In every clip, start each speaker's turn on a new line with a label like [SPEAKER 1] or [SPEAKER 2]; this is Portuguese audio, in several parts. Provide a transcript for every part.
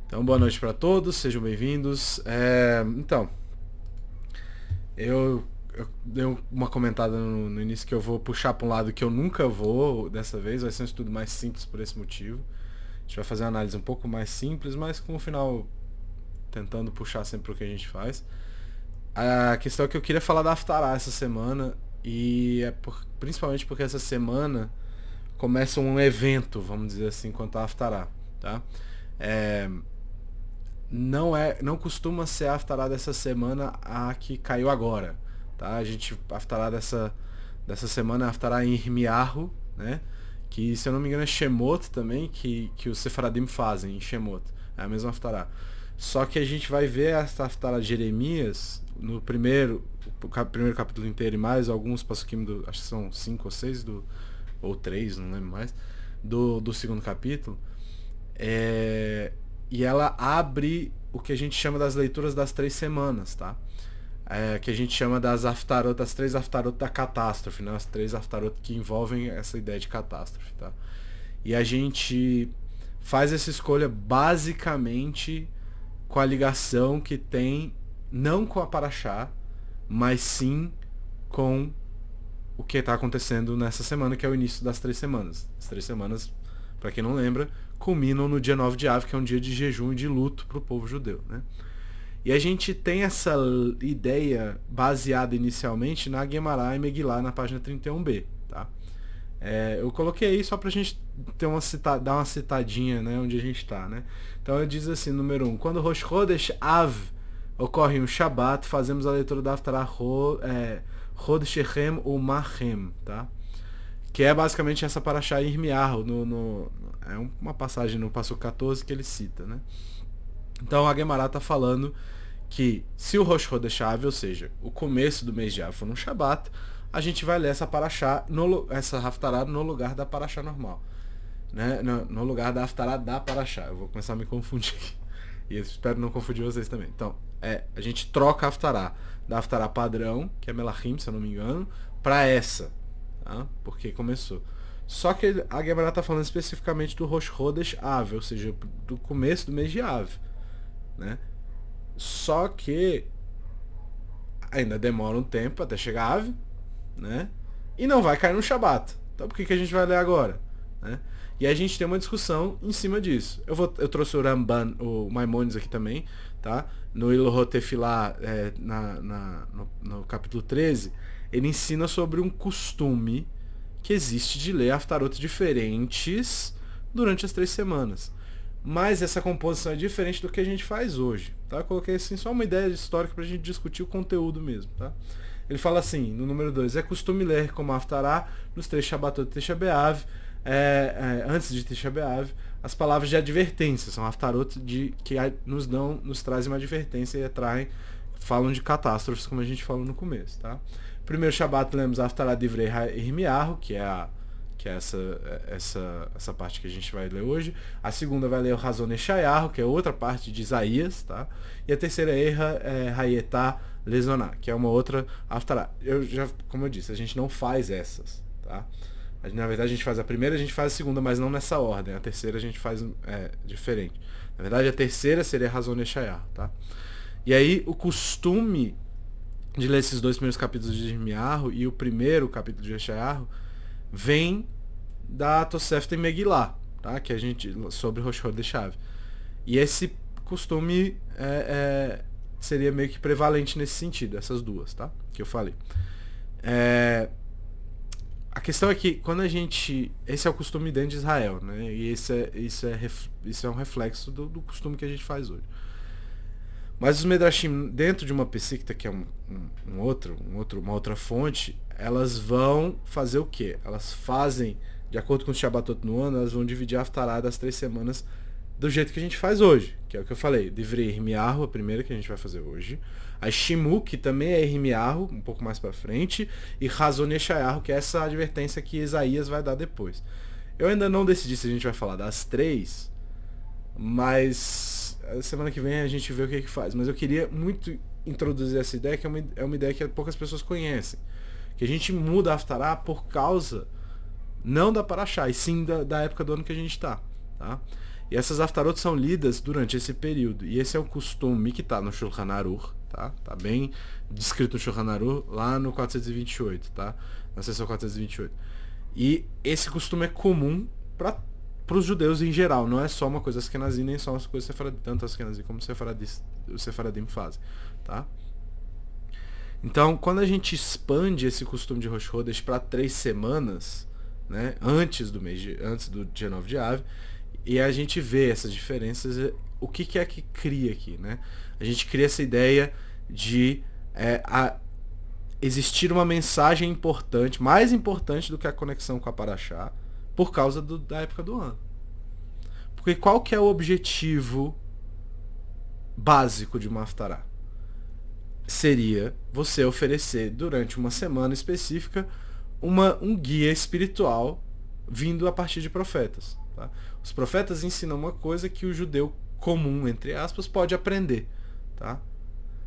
[SPEAKER 1] Então, boa noite para todos, sejam bem-vindos. Eu dei uma comentada no início que eu vou puxar para um lado que eu nunca vou dessa vez, vai ser um estudo mais simples por esse motivo. A gente vai fazer uma análise um pouco mais simples, mas com o final tentando puxar sempre o que a gente faz. A questão é que eu queria falar da Haftarah essa semana, e principalmente porque essa semana começa um evento, vamos dizer assim, quanto a Haftarah, tá? É, não costuma ser a Haftarah dessa semana a que caiu agora, tá? A Haftarah dessa semana é a Haftarah em Irmiarro, né? Que, se eu não me engano, é Shemot também, que os Sefaradim fazem em Shemot. É a mesma Haftarah. Só que a gente vai ver essa Haftarah de Jeremias no primeiro capítulo inteiro e mais alguns passuquim acho que são 5 ou 6 ou 3, não lembro mais, do segundo capítulo. E ela abre o que a gente chama das leituras das 3 semanas, tá? Que a gente chama das Haftarot, as 3 Haftarot da catástrofe, né? As 3 Haftarot que envolvem essa ideia de catástrofe, tá? E a gente faz essa escolha basicamente com a ligação que tem, não com a Parashá, mas sim com o que está acontecendo nessa semana, que é o início das 3 semanas. As 3 semanas, para quem não lembra, culminam no dia 9 de Av, que é um dia de jejum e de luto para o povo judeu, né? E a gente tem essa ideia baseada inicialmente na Guemará e Megilá, na página 31b, tá? Eu coloquei aí só pra gente ter dar uma citadinha, né, onde a gente está, né? Então ele diz assim, número 1, quando Rosh Chodesh Av ocorre um Shabat, fazemos a leitura da Haftarah Chodeshechem ou Machem, tá? Que é basicamente essa Parashá Irmiarro, é uma passagem no passo 14 que ele cita, né? Então a Guemará está falando que se o Rosh Chodesh Av, ou seja, o começo do mês de Av for num Shabat, a gente vai ler essa Parashá, essa Haftarah no lugar da Parashá normal, né? No lugar da Haftarah da Parashá. Eu vou começar a me confundir e eu espero não confundir vocês também. Então, a gente troca a Haftarah da Haftarah padrão, que é Melachim, se eu não me engano, para essa, tá? Porque começou. Só que a Guemará está falando especificamente do Rosh Chodesh Av, ou seja, do começo do mês de Av, né? Só que ainda demora um tempo até chegar a Ave, né? E não vai cair no Shabat. Então por que a gente vai ler agora, né? E a gente tem uma discussão em cima disso. Eu trouxe o Ramban, o Maimonides aqui também, tá? No Ilhot Tefilá, no capítulo 13, ele ensina sobre um costume que existe de ler Haftarot diferentes durante as 3 semanas. Mas essa composição é diferente do que a gente faz hoje, tá? Eu coloquei assim só uma ideia histórica pra gente discutir o conteúdo mesmo, tá? Ele fala assim, no número 2, é costume ler como Haftarah nos 3 Shabbatot de Tisha B'Av, antes de Tisha B'Av, as palavras de advertência, são Haftarot que nos trazem uma advertência e falam de catástrofes, como a gente falou no começo, tá? Primeiro Shabbat lemos Haftarah Divrei Irmiarro, que é essa parte que a gente vai ler hoje. A segunda vai ler o Razon Eshayahu, que é outra parte de Isaías, tá? E a terceira é Erra Hayetá Lezoná, que é uma outra Haftarah. Como eu disse, a gente não faz essas, tá? Na verdade a gente faz a primeira, a gente faz a segunda, mas não nessa ordem. A terceira a gente faz diferente. Na verdade a terceira seria Razon Eshayahu, tá? E aí o costume de ler esses 2 primeiros capítulos de Irmiarro e o primeiro capítulo de Eshayahu vem da Tosefta e Megillah, tá? Que a gente sobre Rosh Chodesh Av. E esse costume seria meio que prevalente nesse sentido, essas duas, tá? Que eu falei. A questão é que quando esse é o costume dentro de Israel, né? E isso é um reflexo do costume que a gente faz hoje. Mas os Medrashim, dentro de uma Pessikta, que é uma outra fonte, elas vão fazer o quê? Elas fazem, de acordo com o Shabbatot no ano, elas vão dividir a Haftarah das 3 semanas do jeito que a gente faz hoje, que é o que eu falei. Divrei Irmiarro, a primeira que a gente vai fazer hoje. A Shimu, que também é Irmiarro, um pouco mais pra frente. E Razon Eshayahu, que é essa advertência que Isaías vai dar depois. Eu ainda não decidi se a gente vai falar das 3, mas semana que vem a gente vê o que faz. Mas eu queria muito introduzir essa ideia, que é uma ideia que poucas pessoas conhecem. Que a gente muda a Haftarah por causa, não da Parashá, e sim da época do ano que a gente está, tá? E essas Haftarot são lidas durante esse período. E esse é um costume que está no Shulchan Aruch, tá? Tá bem descrito no Shulchan Aruch, lá no 428, tá? Na seção 428. E esse costume é comum para os judeus em geral, não é só uma coisa Askenazi, nem só uma coisa Sefaradim, tanto Askenazi como os Sefaradim fazem, tá? Então, quando a gente expande esse costume de Rosh Chodesh para 3 semanas, né, antes do dia 9 de Av, e a gente vê essas diferenças, o que é que cria aqui, né? A gente cria essa ideia de existir uma mensagem importante, mais importante do que a conexão com a Parashá, por causa da época do ano. Porque qual que é o objetivo básico de uma Haftarah? Seria você oferecer durante uma semana específica um guia espiritual vindo a partir de profetas. Tá? Os profetas ensinam uma coisa que o judeu comum, entre aspas, pode aprender. Tá?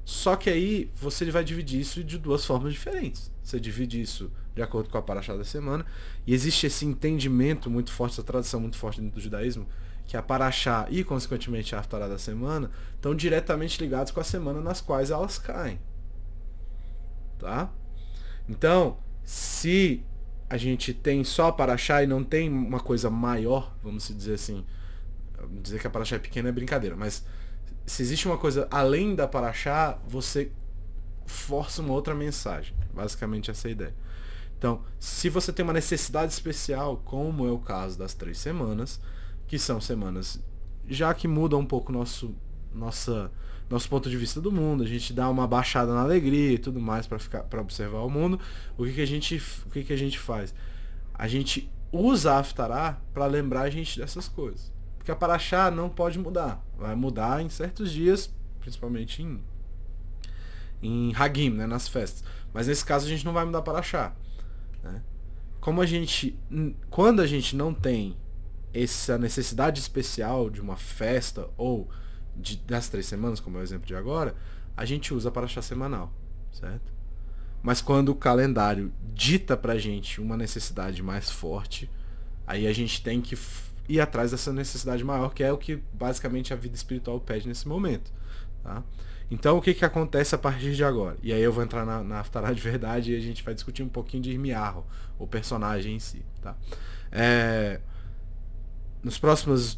[SPEAKER 1] Só que aí você vai dividir isso de 2 formas diferentes. Você divide isso de acordo com a paraxá da semana, e existe esse entendimento muito forte, essa tradição muito forte dentro do judaísmo, que a paraxá e, consequentemente, a haftará da semana estão diretamente ligados com a semana nas quais elas caem. Tá? Então, se a gente tem só a paraxá e não tem uma coisa maior, vamos dizer assim, dizer que a paraxá é pequena é brincadeira, mas se existe uma coisa além da paraxá, você força uma outra mensagem. Basicamente essa é a ideia. Então, se você tem uma necessidade especial, como é o caso das 3 semanas, que são semanas já que mudam um pouco nosso ponto de vista do mundo, a gente dá uma baixada na alegria e tudo mais para observar o mundo, o que a gente faz? A gente usa a haftará para lembrar a gente dessas coisas. Porque a paraxá não pode mudar. Vai mudar em certos dias, principalmente em Hagim, né, nas festas. Mas nesse caso a gente não vai mudar a paraxá. Né? Quando a gente não tem essa necessidade especial de uma festa ou das 3 semanas, como é o exemplo de agora, a gente usa a paraxá semanal, certo? Mas quando o calendário dita pra gente uma necessidade mais forte, aí a gente tem que ir atrás dessa necessidade maior, que é o que basicamente a vida espiritual pede nesse momento. Tá? Então o que acontece a partir de agora? E aí eu vou entrar na haftará de verdade e a gente vai discutir um pouquinho de Irmiarro, o personagem em si. Tá? Nos próximos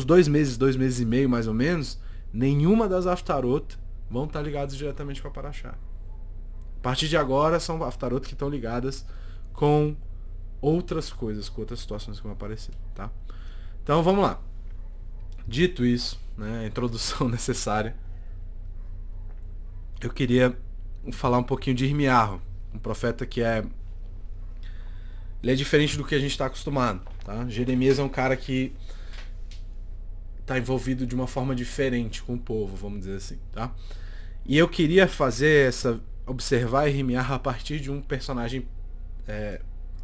[SPEAKER 1] 2 meses e meio mais ou menos, nenhuma das haftarot vão estar ligadas diretamente com a paraxá. A partir de agora são haftarot que estão ligadas com outras coisas, com outras situações que vão aparecer, tá? Então vamos lá. Dito isso, né, a introdução necessária, eu queria falar um pouquinho de Irmiarro, um profeta que ele é diferente do que a gente está acostumado, tá? Jeremias é um cara que está envolvido de uma forma diferente com o povo, vamos dizer assim, tá? E eu queria observar Irmiarro a partir de um personagem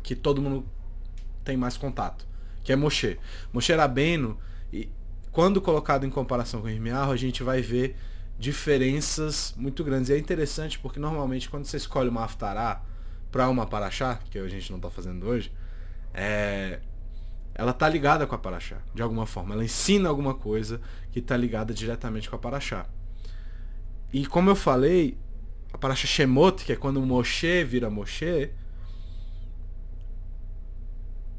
[SPEAKER 1] que todo mundo tem mais contato, que é Moshe. Moshe Rabbeinu, e quando colocado em comparação com Irmiarro, a gente vai ver diferenças muito grandes. E é interessante porque normalmente quando você escolhe uma haftará para uma paraxá, que a gente não está fazendo hoje, ela está ligada com a paraxá, de alguma forma. Ela ensina alguma coisa que está ligada diretamente com a paraxá. E como eu falei, a paraxá Shemot, que é quando Moshe vira Moshe,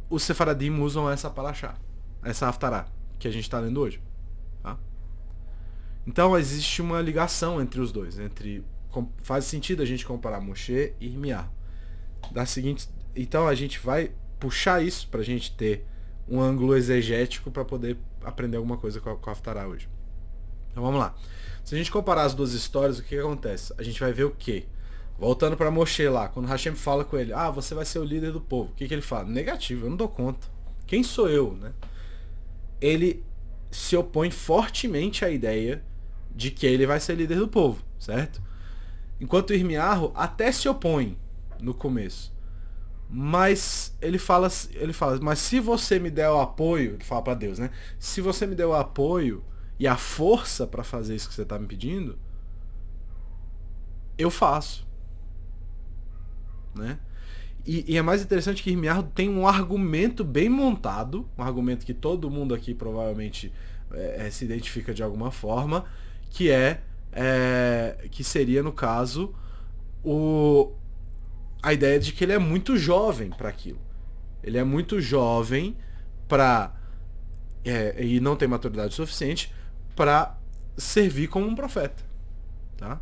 [SPEAKER 1] os sefaradim usam essa paraxá, essa haftará, que a gente está lendo hoje. Tá? Então existe uma ligação entre os dois. Faz sentido a gente comparar Moshe e Irmiarro. Então a gente vai puxar isso para a gente ter um ângulo exegético para poder aprender alguma coisa com a haftará hoje. Então vamos lá. Se a gente comparar as 2 histórias, o que acontece? A gente vai ver o quê? Voltando para Moshe lá, quando Hashem fala com ele, você vai ser o líder do povo. O que ele fala? Negativo, eu não dou conta. Quem sou eu, né? Ele se opõe fortemente à ideia de que ele vai ser líder do povo, certo? Enquanto Irmiarro até se opõe no começo. Mas ele fala, mas se você me der o apoio, ele fala para Deus, né? Se você me der o apoio e a força para fazer isso que você está me pedindo, eu faço. Né? E é mais interessante que Irmiarro tem um argumento bem montado, um argumento que todo mundo aqui provavelmente se identifica de alguma forma, que que seria, no caso, a ideia de que ele é muito jovem para aquilo. Ele é muito jovem e não tem maturidade suficiente para servir como um profeta. Tá?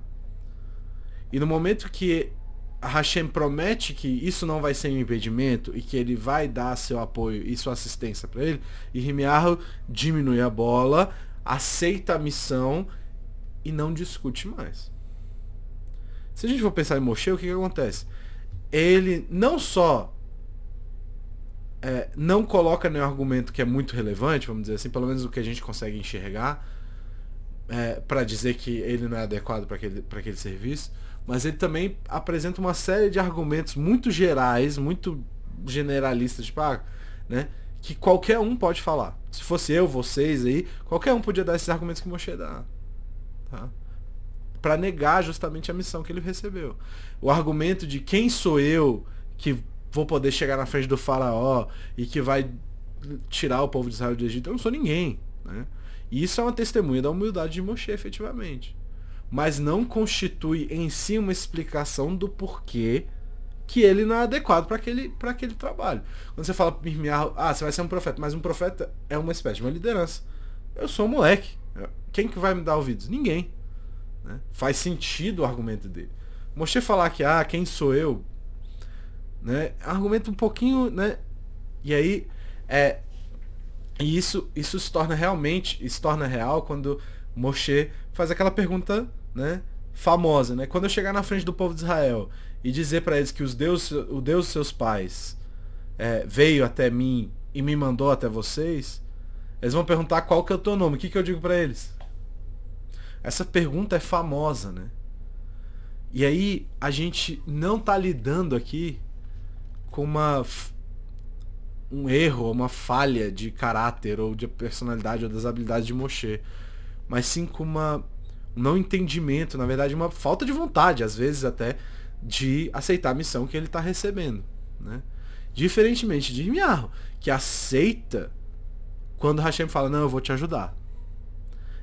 [SPEAKER 1] E no momento que Hashem promete que isso não vai ser um impedimento e que ele vai dar seu apoio e sua assistência para ele, Irmiarro diminui a bola, aceita a missão e não discute mais. Se a gente for pensar em Moshe, o que acontece? Ele não só não coloca nenhum argumento que é muito relevante, vamos dizer assim, pelo menos o que a gente consegue enxergar, para dizer que ele não é adequado para aquele serviço, mas ele também apresenta uma série de argumentos muito gerais, muito generalistas, tipo, né, que qualquer um pode falar. Se fosse eu, vocês aí, qualquer um podia dar esses argumentos que Moshe dá. Tá? Para negar justamente a missão que ele recebeu. O argumento de quem sou eu que vou poder chegar na frente do faraó e que vai tirar o povo de Israel do Egito, eu não sou ninguém. Né? E isso é uma testemunha da humildade de Moshe, efetivamente. Mas não constitui em si uma explicação do porquê que ele não é adequado para aquele trabalho. Quando você fala para Irmiarro, você vai ser um profeta, mas um profeta é uma espécie de uma liderança. Eu sou um moleque. Quem que vai me dar ouvidos? Ninguém. Né? Faz sentido o argumento dele. Moshe falar que, quem sou eu? Né? Argumento um pouquinho, né? E aí, e isso se torna real quando Moshe faz aquela pergunta, né, famosa, né? Quando eu chegar na frente do povo de Israel e dizer para eles que o Deus dos seus pais veio até mim e me mandou até vocês, eles vão perguntar qual que é o teu nome. O que eu digo para eles? Essa pergunta é famosa, né? E aí a gente não tá lidando aqui com um erro, uma falha de caráter ou de personalidade ou das habilidades de Moshe, mas sim com um não entendimento, na verdade uma falta de vontade, às vezes até, de aceitar a missão que ele está recebendo. Né? Diferentemente de Irmiarro, que aceita quando Hashem fala, não, eu vou te ajudar.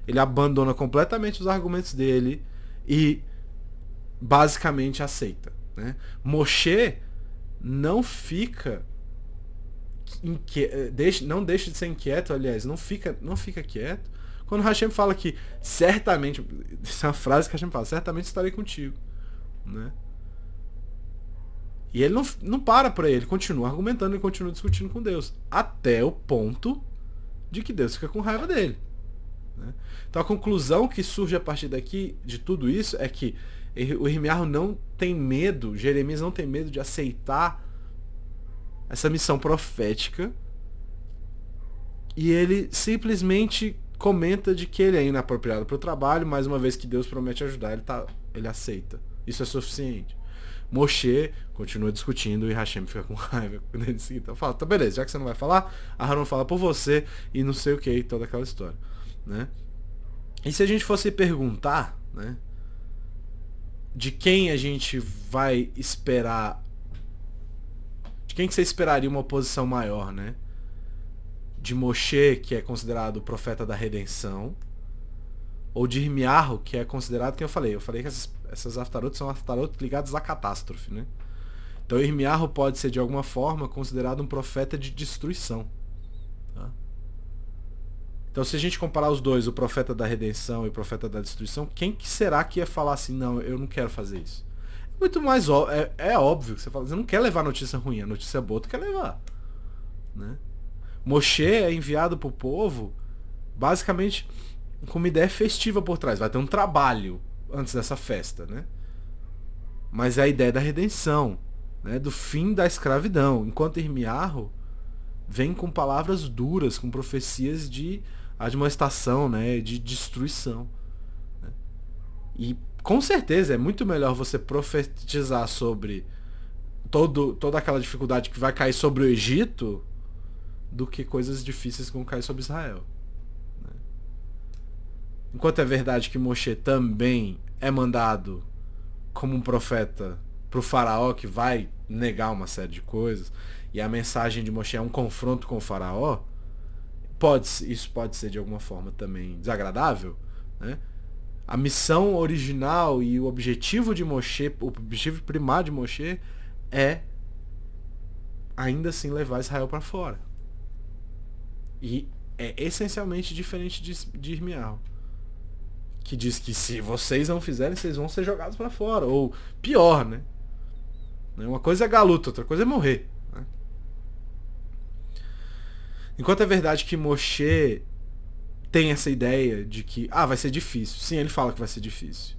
[SPEAKER 1] Ele abandona completamente os argumentos dele e basicamente aceita. Né? Moshe não fica não deixa de ser inquieto, aliás, não fica quieto quando Hashem fala que certamente, essa é uma frase que Hashem fala, certamente estarei contigo, né? E ele não para por aí, ele continua argumentando e continua discutindo com Deus, até o ponto de que Deus fica com raiva dele, né? Então a conclusão que surge a partir daqui, de tudo isso, é que o Irmiarro não tem medo, Jeremias não tem medo de aceitar essa missão profética, e ele simplesmente comenta de que ele é inapropriado para o trabalho, mais uma vez que Deus promete ajudar, ele aceita. Isso é suficiente. Moshe continua discutindo e Hashem fica com raiva quando ele se então fala, tá beleza, já que você não vai falar, Aharon fala por você e não sei o que, toda aquela história, né? E se a gente fosse perguntar, né, de quem a gente vai esperar, de quem que você esperaria uma posição maior, né? De Moshe, que é considerado o profeta da redenção, ou de Irmiarro, que é considerado, que eu falei que essas Haftarot são Haftarot ligadas à catástrofe, né? Então Irmiarro pode ser de alguma forma considerado um profeta de destruição. Tá? Então se a gente comparar os dois, o profeta da redenção e o profeta da destruição, quem que será que ia falar assim, não, eu não quero fazer isso? Muito mais óbvio que você fala, você não quer levar notícia ruim, a notícia boa tu quer levar, né? Moshe é enviado pro povo basicamente com uma ideia festiva por trás. Vai ter um trabalho antes dessa festa, né? Mas é a ideia da redenção, né? Do fim da escravidão. Enquanto Irmiarro vem com palavras duras, com profecias de admoestação, né? De destruição. Né? E com certeza é muito melhor você profetizar sobre toda aquela dificuldade que vai cair sobre o Egito do que coisas difíceis que vão cair sobre Israel. Né? Enquanto é verdade que Moshe também é mandado como um profeta pro faraó, que vai negar uma série de coisas, e a mensagem de Moshe é um confronto com o faraó, isso pode ser de alguma forma também desagradável, né? A missão original e o objetivo de Moshe, o objetivo primário de Moshe é ainda assim levar Israel para fora. E é essencialmente diferente de Irmial, que diz que se vocês não fizerem, vocês vão ser jogados para fora, ou pior, né? Uma coisa é galuta, outra coisa é morrer, né? Enquanto é verdade que Moshe tem essa ideia de que vai ser difícil. Sim, ele fala que vai ser difícil,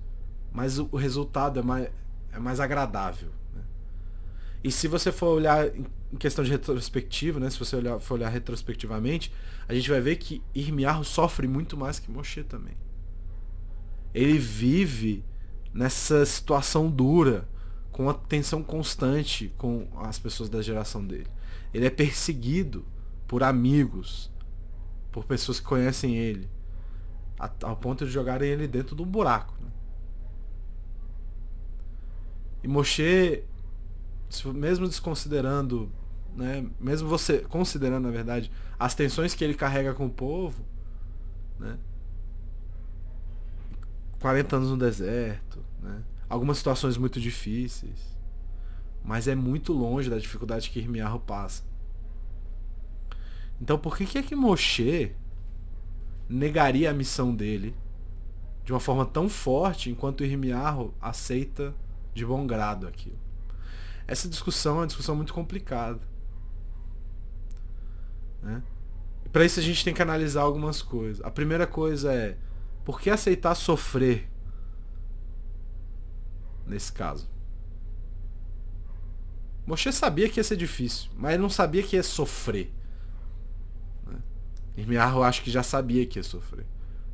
[SPEAKER 1] mas o resultado é mais agradável, né? E se você for olhar em questão de retrospectiva, né, se você for olhar retrospectivamente, a gente vai ver que Irmiarro sofre muito mais que Moshe também. Ele vive nessa situação dura, com a tensão constante com as pessoas da geração dele. Ele é perseguido por amigos, por pessoas que conhecem ele, ao ponto de jogarem ele dentro de um buraco, né? E Moshe, mesmo desconsiderando, né, mesmo você considerando, na verdade, as tensões que ele carrega com o povo, né, 40 anos no deserto, né, algumas situações muito difíceis, mas é muito longe da dificuldade que Irmiarro passa. Então por que é que Moshe negaria a missão dele de uma forma tão forte, enquanto Irmiarro aceita de bom grado aquilo? Essa discussão é uma discussão muito complicada, né? Para isso a gente tem que analisar algumas coisas. A primeira coisa é, por que aceitar sofrer nesse caso? Moshe sabia que ia ser difícil, mas ele não sabia que ia sofrer, né? Irmiarro acho que já sabia que ia sofrer.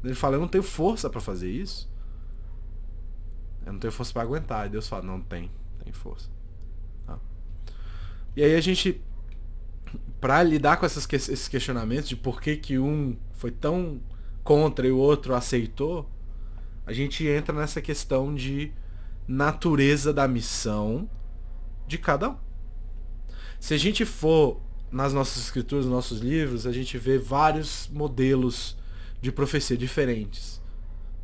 [SPEAKER 1] Ele fala, eu não tenho força para fazer isso. Eu não tenho força para aguentar. E Deus fala, não tem força. Tá? E aí a gente, para lidar com esses questionamentos de por que um foi tão contra e o outro aceitou, a gente entra nessa questão de natureza da missão de cada um. Se a gente for nas nossas escrituras, nos nossos livros, a gente vê vários modelos de profecia diferentes,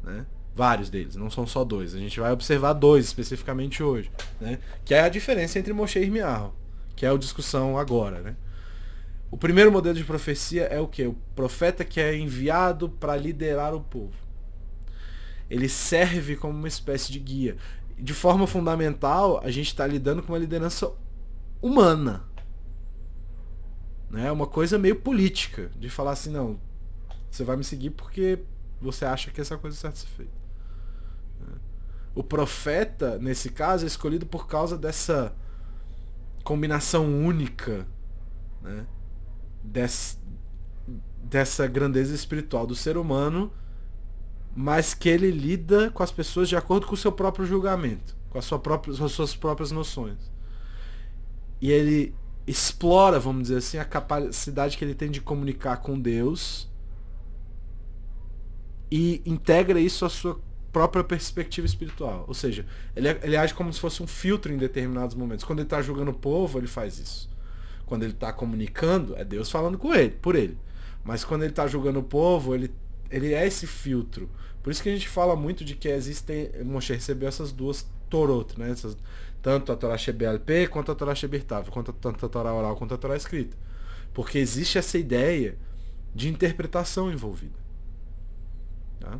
[SPEAKER 1] né? Vários deles, não são só dois. A gente vai observar dois especificamente hoje, né? Que é a diferença entre Moshe e Irmiarro, que é a discussão agora, né? O primeiro modelo de profecia é o quê? O profeta que é enviado para liderar o povo. Ele serve como uma espécie de guia. De forma fundamental, a gente está lidando com uma liderança humana, né? Uma coisa meio política, de falar assim, não, você vai me seguir porque você acha que essa coisa é certa ser feita. O profeta, nesse caso, é escolhido por causa dessa combinação única, né, dessa grandeza espiritual do ser humano, mas que ele lida com as pessoas de acordo com o seu próprio julgamento, com as suas próprias noções. E ele explora, vamos dizer assim, a capacidade que ele tem de comunicar com Deus e integra isso à sua própria perspectiva espiritual. Ou seja, ele age como se fosse um filtro em determinados momentos. Quando ele está julgando o povo, ele faz isso. Quando ele está comunicando, é Deus falando com ele, por ele. Mas quando ele está julgando o povo, ele é esse filtro. Por isso que a gente fala muito de que Moshe recebeu essas duas Torot, né? Tanto a Torá Shebel-Peh quanto a Torá Shebertav, tanto a Torá oral quanto a Torá escrita. Porque existe essa ideia de interpretação envolvida. Tá?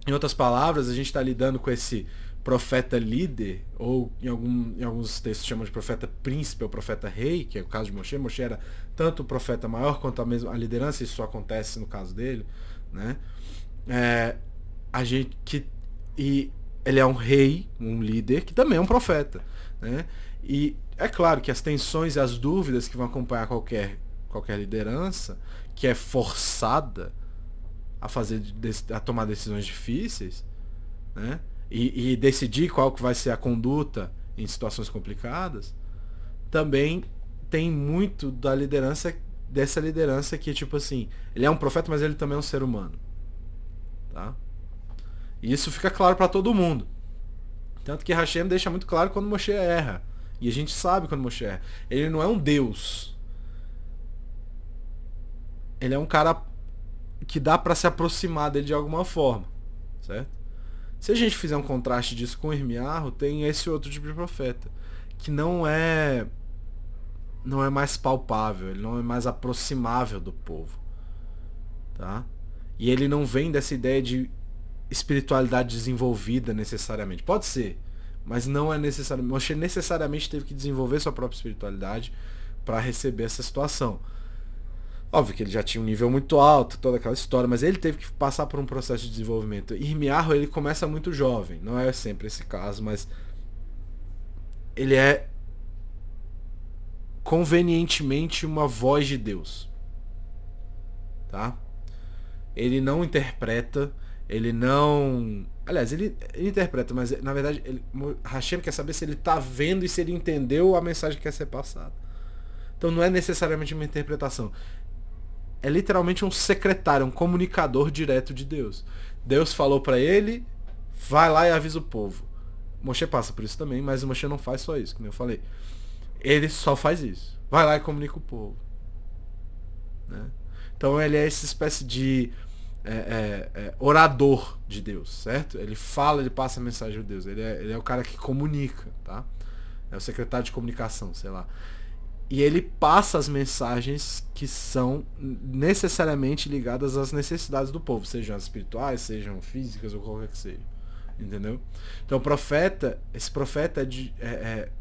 [SPEAKER 1] Em outras palavras, a gente está lidando com esse profeta líder, ou em alguns textos chamam de profeta príncipe ou profeta rei, que é o caso de Moshe. Moshe era tanto o profeta maior quanto a liderança, isso só acontece no caso dele, né? E ele é um rei, um líder, que também é um profeta, né? E é claro que as tensões e as dúvidas que vão acompanhar qualquer liderança que é forçada a tomar decisões difíceis, né? E decidir qual que vai ser a conduta em situações complicadas, também tem muito dessa liderança que, tipo assim, ele é um profeta, mas ele também é um ser humano, tá? E isso fica claro para todo mundo, Tanto que Hashem deixa muito claro quando Moshe erra. E a gente sabe quando Moshe erra. Ele não é um Deus. Ele é um cara que dá para se aproximar dele de alguma forma, certo? Se a gente fizer um contraste disso com Irmiarro, tem esse outro tipo de profeta, que não é mais palpável, ele não é mais aproximável do povo, tá? E ele não vem dessa ideia de espiritualidade desenvolvida necessariamente. Pode ser, mas não é necessário. Moshe necessariamente teve que desenvolver sua própria espiritualidade para receber essa situação. Óbvio que ele já tinha um nível muito alto, toda aquela história, mas ele teve que passar por um processo de desenvolvimento. Irmiarro, ele começa muito jovem, não é sempre esse caso, mas ele é convenientemente uma voz de Deus, tá? Ele não interpreta, ele não... Aliás, ele interpreta, mas na verdade Hashem quer saber se ele está vendo e se ele entendeu a mensagem que quer ser passada. Então não é necessariamente uma interpretação. É literalmente um secretário, um comunicador direto de Deus. Deus falou para ele, vai lá e avisa o povo. Moshe passa por isso também, mas o Moshe não faz só isso, como eu falei. Ele só faz isso. Vai lá e comunica o povo. Né? Então ele é essa espécie de orador de Deus, certo? Ele fala, ele passa a mensagem de Deus. Ele é o cara que comunica, tá? É o secretário de comunicação, sei lá. E ele passa as mensagens que são necessariamente ligadas às necessidades do povo, sejam as espirituais, sejam físicas ou qualquer que seja. Entendeu? Então esse profeta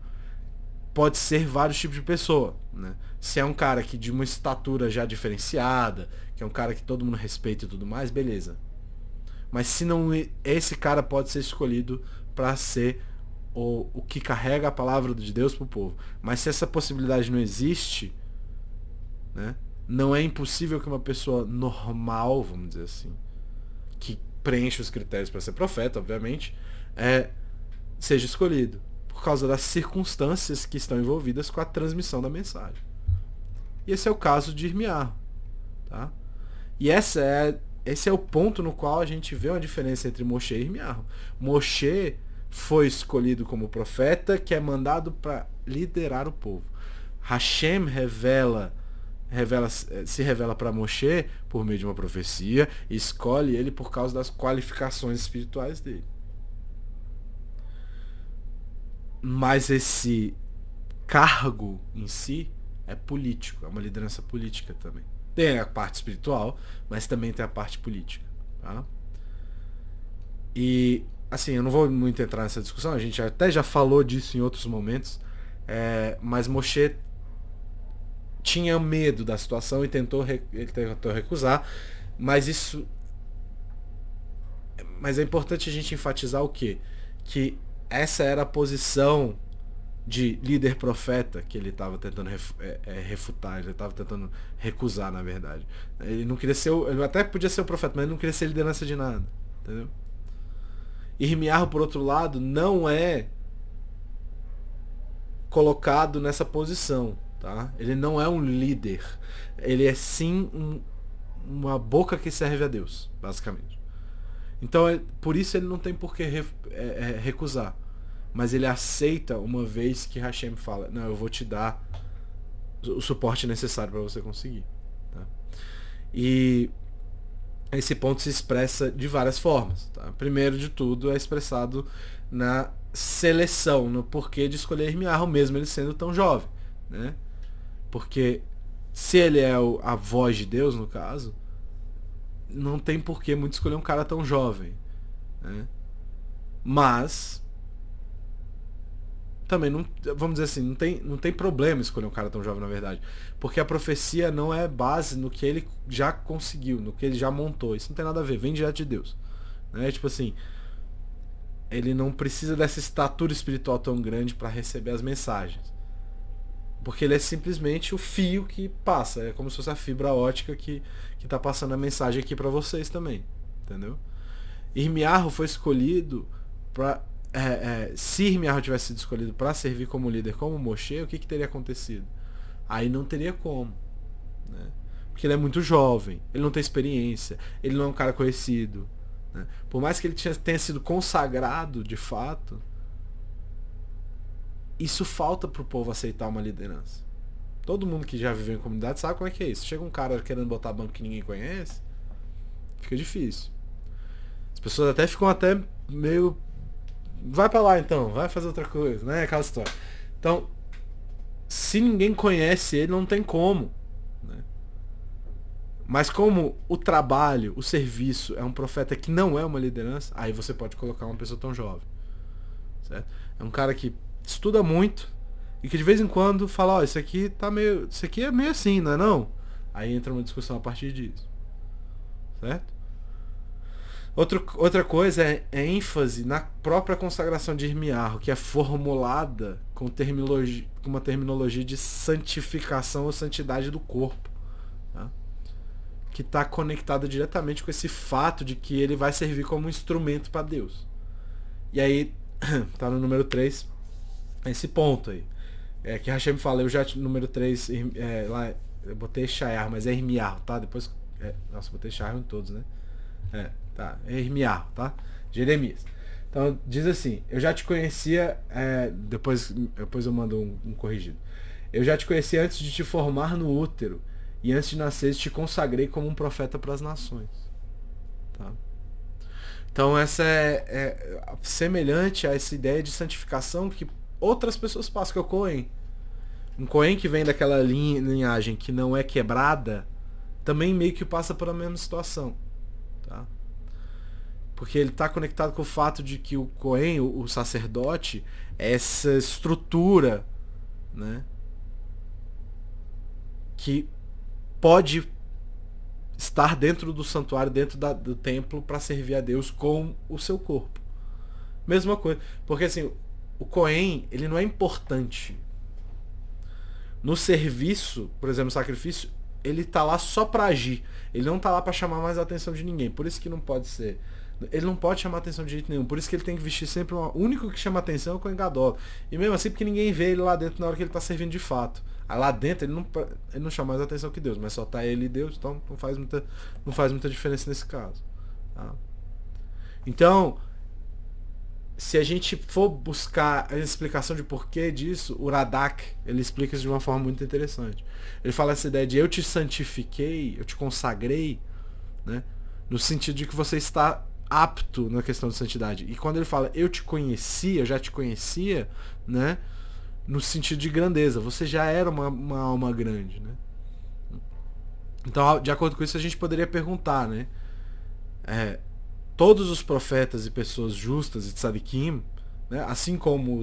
[SPEAKER 1] pode ser vários tipos de pessoa. Né? Se é um cara que de uma estatura já diferenciada, que é um cara que todo mundo respeita e tudo mais, beleza. Mas se não, esse cara pode ser escolhido para ser o que carrega a palavra de Deus para o povo. Mas se essa possibilidade não existe, né, não é impossível que uma pessoa normal, vamos dizer assim, que preenche os critérios para ser profeta, obviamente, seja escolhido. Por causa das circunstâncias que estão envolvidas com a transmissão da mensagem. E esse é o caso de Irmiarro. Tá? E esse é o ponto no qual a gente vê uma diferença entre Moshe e Irmiarro. Moshe foi escolhido como profeta que é mandado para liderar o povo. Hashem se revela para Moshe por meio de uma profecia e escolhe ele por causa das qualificações espirituais dele. Mas esse cargo em si é político, é uma liderança política também. Tem a parte espiritual, mas também tem a parte política. Tá? E assim, eu não vou muito entrar nessa discussão, a gente até já falou disso em outros momentos, mas Moshe tinha medo da situação e ele tentou recusar, mas é importante a gente enfatizar o quê? Que essa era a posição de líder profeta que ele estava tentando refutar, ele estava tentando recusar, na verdade. Ele não queria ser, ele até podia ser o profeta, mas ele não queria ser liderança de nada, entendeu? Irmiarro, por outro lado, não é colocado nessa posição, tá? Ele não é um líder. Ele é sim uma boca que serve a Deus, basicamente. Então, por isso ele não tem por que recusar. Mas ele aceita uma vez que Hashem fala, não, eu vou te dar o suporte necessário para você conseguir. Tá? E esse ponto se expressa de várias formas. Tá? Primeiro de tudo é expressado na seleção, no porquê de escolher Irmiarro, mesmo ele sendo tão jovem. Né? Porque se ele é a voz de Deus, no caso, não tem porquê muito escolher um cara tão jovem. Né? Mas também não, vamos dizer assim, não tem problema escolher um cara tão jovem, na verdade. Porque a profecia não é base no que ele já conseguiu, no que ele já montou. Isso não tem nada a ver, vem direto de Deus. Né? Tipo assim, ele não precisa dessa estatura espiritual tão grande para receber as mensagens. Porque ele é simplesmente o fio que passa. É como se fosse a fibra ótica que tá passando a mensagem aqui para vocês também. Entendeu? Irmiarro foi escolhido para... se Irmiarro tivesse sido escolhido para servir como líder, como Moshe, o que teria acontecido? Aí não teria como. Né? Porque ele é muito jovem, ele não tem experiência, ele não é um cara conhecido. Né? Por mais que ele tenha sido consagrado de fato, isso falta pro povo aceitar uma liderança. Todo mundo que já viveu em comunidade sabe como é que é isso. Chega um cara querendo botar banco que ninguém conhece, fica difícil. As pessoas até ficam até meio... Vai pra lá então, vai fazer outra coisa, né? Aquela história. Então, se ninguém conhece ele, não tem como. Né? Mas como o trabalho, o serviço é um profeta que não é uma liderança, aí você pode colocar uma pessoa tão jovem. Certo? É um cara que estuda muito e que de vez em quando fala, ó, isso aqui é meio assim, não é não? Aí entra uma discussão a partir disso. Certo? Outra coisa é ênfase na própria consagração de Irmiarro, que é formulada com uma terminologia de santificação ou santidade do corpo. Tá? Que está conectada diretamente com esse fato de que ele vai servir como um instrumento para Deus. E aí, tá no número 3, esse ponto aí. Que Hashem fala, eu já número 3, lá, eu botei Shayar, mas é Irmiarro, tá? Depois. Nossa, eu botei Shayar em todos, né? Tá, é Irmiarro, tá? Jeremias. Então diz assim, eu já te conhecia, depois eu mando um corrigido. Eu já te conhecia antes de te formar no útero, e antes de nascer te consagrei como um profeta para as nações. Tá? Então essa é semelhante a essa ideia de santificação que outras pessoas passam, que é o Cohen. Um Cohen que vem daquela linhagem que não é quebrada, também meio que passa por a mesma situação. Tá? Porque ele está conectado com o fato de que o Cohen, o sacerdote, é essa estrutura, né, que pode estar dentro do santuário, dentro do templo, para servir a Deus com o seu corpo. Mesma coisa. Porque assim, o Cohen, ele não é importante. No serviço, por exemplo, no sacrifício, ele tá lá só para agir. Ele não tá lá para chamar mais a atenção de ninguém. Por isso que não pode ser. Ele não pode chamar atenção de jeito nenhum. Por isso que ele tem que vestir sempre o único que chama atenção é o Cohen Gadol. E mesmo assim, porque ninguém vê ele lá dentro na hora que ele tá servindo de fato. Aí lá dentro ele não chama mais atenção que Deus, mas só tá ele e Deus, então não faz muita diferença nesse caso. Tá? Então, se a gente for buscar a explicação de porquê disso, o Radak, ele explica isso de uma forma muito interessante. Ele fala essa ideia de eu te santifiquei, eu te consagrei, né? No sentido de que você está apto na questão de santidade. E quando ele fala eu te conhecia, eu já te conhecia, né? No sentido de grandeza, você já era uma alma grande, né? Então, de acordo com isso, a gente poderia perguntar, né? Todos os profetas e pessoas justas e tzadikim, né? Assim como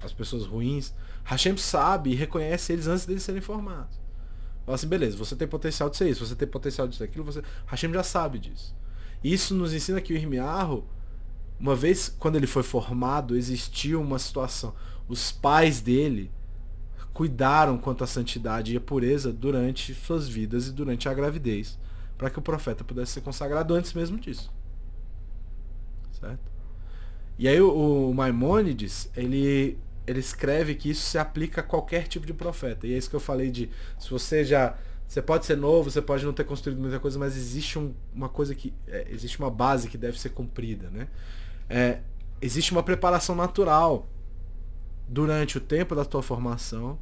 [SPEAKER 1] as pessoas ruins, Hashem sabe e reconhece eles antes deles serem formados. Fala assim, beleza, você tem potencial de ser isso, você tem potencial de ser aquilo, Hashem já sabe disso. Isso nos ensina que o Irmiarro, uma vez quando ele foi formado, existiu uma situação. Os pais dele cuidaram quanto à santidade e a pureza durante suas vidas e durante a gravidez, para que o profeta pudesse ser consagrado antes mesmo disso. Certo? E aí o Maimônides, ele escreve que isso se aplica a qualquer tipo de profeta. E é isso que eu falei de, se você pode ser novo, você pode não ter construído muita coisa, mas existe uma coisa que existe uma base que deve ser cumprida, né? Existe uma preparação natural durante o tempo da tua formação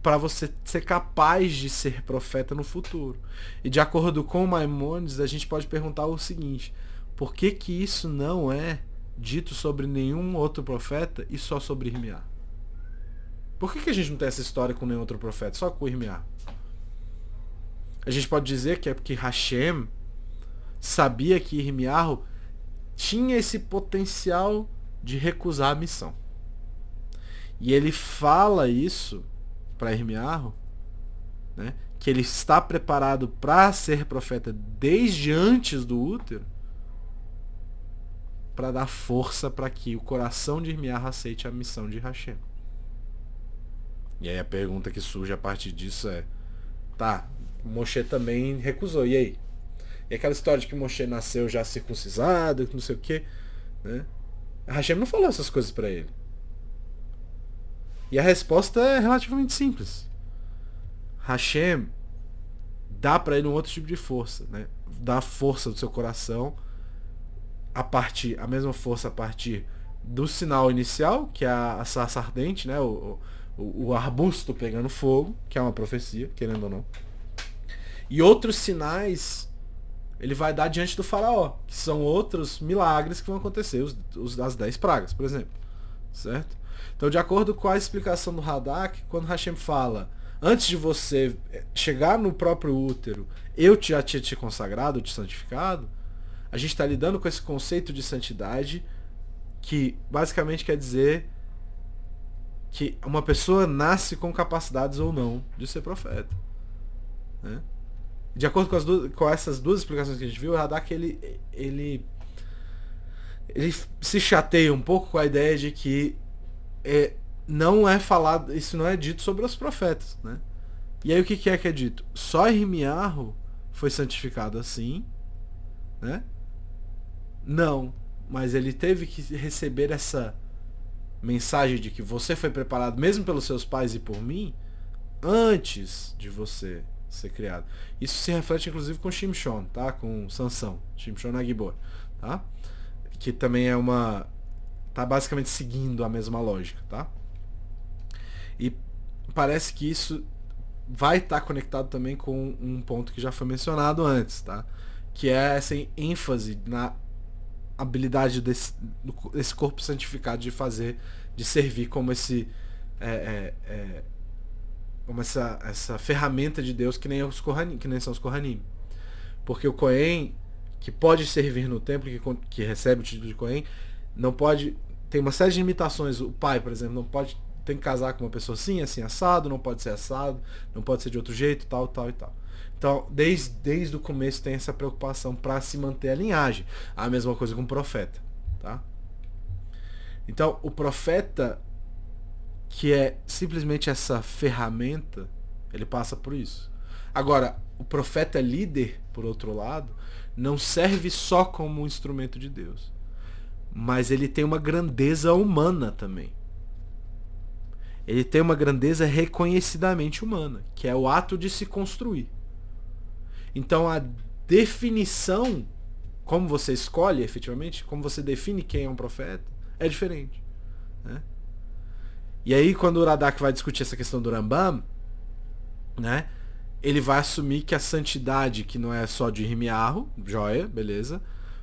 [SPEAKER 1] para você ser capaz de ser profeta no futuro. E de acordo com Maimônides, a gente pode perguntar o seguinte: por que que isso não é dito sobre nenhum outro profeta e só sobre Irmiá? Por que que a gente não tem essa história com nenhum outro profeta, só com Irmiá? A gente pode dizer que é porque Hashem sabia que Irmiarro tinha esse potencial de recusar a missão. E ele fala isso para Irmiarro, né, que ele está preparado para ser profeta desde antes do útero, para dar força para que o coração de Irmiarro aceite a missão de Hashem. E aí a pergunta que surge a partir disso é: tá, Moshe também recusou, e aí? E aquela história de que Moshe nasceu já circuncisado, que não sei o que, né? Hashem não falou essas coisas para ele. E a resposta é relativamente simples. Hashem dá para ele um outro tipo de força, né? Dá a força do seu coração a mesma força a partir do sinal inicial, que é a sarça ardente, né? O arbusto pegando fogo, que é uma profecia, querendo ou não. E outros sinais ele vai dar diante do faraó, que são outros milagres que vão acontecer, as 10 pragas, por exemplo. Certo? Então, de acordo com a explicação do Radak, quando Hashem fala, antes de você chegar no próprio útero, eu já tinha te consagrado, te santificado, a gente está lidando com esse conceito de santidade, que basicamente quer dizer que uma pessoa nasce com capacidades ou não de ser profeta. Né? De acordo com essas duas explicações que a gente viu, o Radak ele se chateia um pouco com a ideia de que não é falado, isso não é dito sobre os profetas, né? E aí o que é dito? Só Irmiarro foi santificado assim, né? Não, mas ele teve que receber essa mensagem de que você foi preparado mesmo pelos seus pais e por mim antes de você ser criado. Isso se reflete inclusive com Shimshon, tá? Com Sansão, Shimshon Agibor, tá? Que também é tá basicamente seguindo a mesma lógica, tá? E parece que isso vai estar conectado também com um ponto que já foi mencionado antes, tá? Que é essa ênfase na habilidade desse corpo santificado de servir como como essa ferramenta de Deus que nem são os Kohanim. Porque o Kohen, que pode servir no templo, que recebe o título de Kohen, não pode, tem uma série de limitações. O pai, por exemplo, não pode, tem que casar com uma pessoa assim, assim, assado, não pode ser assado, não pode ser de outro jeito, tal, tal e tal. Então, desde o começo tem essa preocupação para se manter a linhagem. A mesma coisa com o profeta, tá? Então, o profeta, que é simplesmente essa ferramenta, ele passa por isso. Agora, o profeta líder, por outro lado, não serve só como um instrumento de Deus, mas ele tem uma grandeza humana também. Ele tem uma grandeza reconhecidamente humana, que é o ato de se construir. Então a definição, como você escolhe efetivamente, como você define quem é um profeta, é diferente. Né? E aí quando o Radak vai discutir essa questão do Rambam, né, ele vai assumir que a santidade, que não é só de Irmiarro, joia, beleza,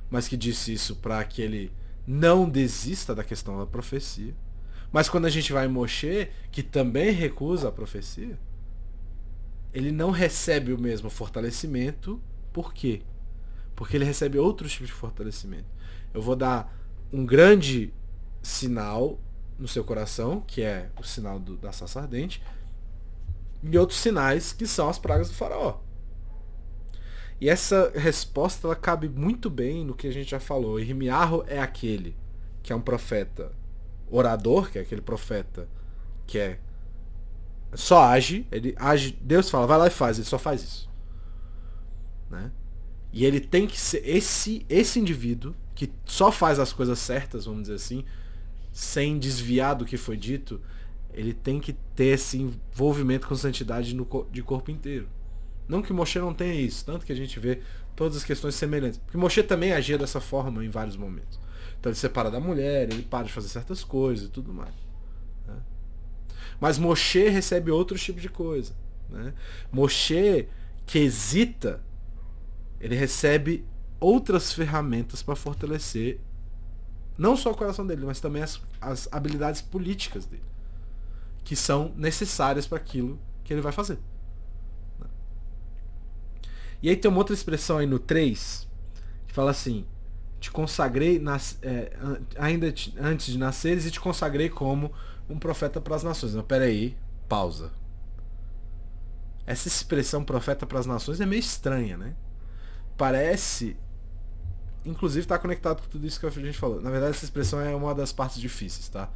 [SPEAKER 1] mas que disse isso para que ele não desista da questão da profecia. Mas quando a gente vai em Moshe, que também recusa a profecia, ele não recebe o mesmo fortalecimento. Por quê? Porque ele recebe outros tipos de fortalecimento. Eu vou dar um grande sinal no seu coração, que é o sinal da sarça ardente, e outros sinais que são as pragas do faraó. E essa resposta ela cabe muito bem no que a gente já falou. Irmiarro é aquele que é um profeta orador, que é aquele profeta que só age, ele age, Deus fala, vai lá e faz, ele só faz isso. Né? E ele tem que ser esse indivíduo que só faz as coisas certas, vamos dizer assim, sem desviar do que foi dito, ele tem que ter esse envolvimento com santidade de corpo inteiro. Não que Moshe não tenha isso, tanto que a gente vê todas as questões semelhantes. Porque Moshe também agia dessa forma em vários momentos. Então ele se separa da mulher, ele para de fazer certas coisas e tudo mais. Né? Mas Moshe recebe outro tipo de coisa. Né? Moshe, que hesita, ele recebe outras ferramentas para fortalecer não só o coração dele, mas também as habilidades políticas dele, que são necessárias para aquilo que ele vai fazer. E aí tem uma outra expressão aí no 3, que fala assim, te consagrei ainda antes de nasceres e te consagrei como um profeta para as nações. Não, pera aí, pausa. Essa expressão profeta para as nações é meio estranha, né? Parece, inclusive está conectado com tudo isso que a gente falou. Na verdade essa expressão é uma das partes difíceis, tá?